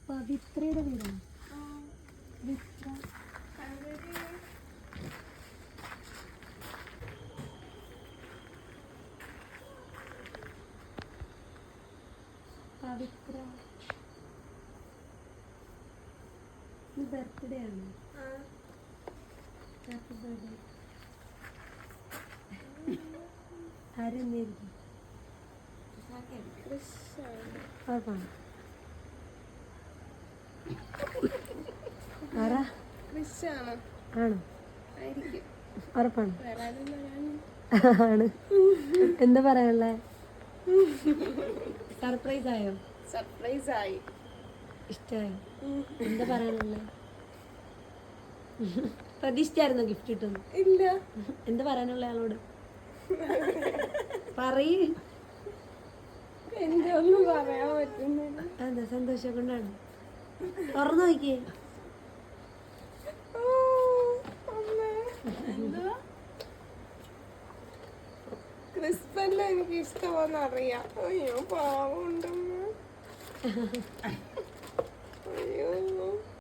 പവിത്രയുടെ പേരാണ്. പവിത്ര പവിത്ര ബർത്ത്ഡേ ആണ്. Happy birthday. ആരെന്നായിരിക്കും? ഉറപ്പാണ്? ആരാ? ആണോ? ഉറപ്പാണ്? ആണ്. എന്താ പറയാനുള്ളേ? സർപ്രൈസ് ആയോ? സർപ്രൈസ് ആയി. ഇഷ്ടായോ? എന്താ പറയാനുള്ളേ? പ്രതീക്ഷിച്ചായിരുന്നോ ഗിഫ്റ്റ് കിട്ടുന്നു? ഇല്ല. എന്താ പറയാനുള്ള ആളോട്? പറയ്. എന്റെ ഒന്നും പറയാൻ പറ്റുന്നില്ല. എന്താ സന്തോഷം കൊണ്ടാണ്? തുറന്നു നോക്കിയേ. ക്രിസ്പല്ല എനിക്ക് ഇഷ്ടമാണെന്ന് അറിയാം. അയ്യോ പാവം ഉണ്ടെന്ന്.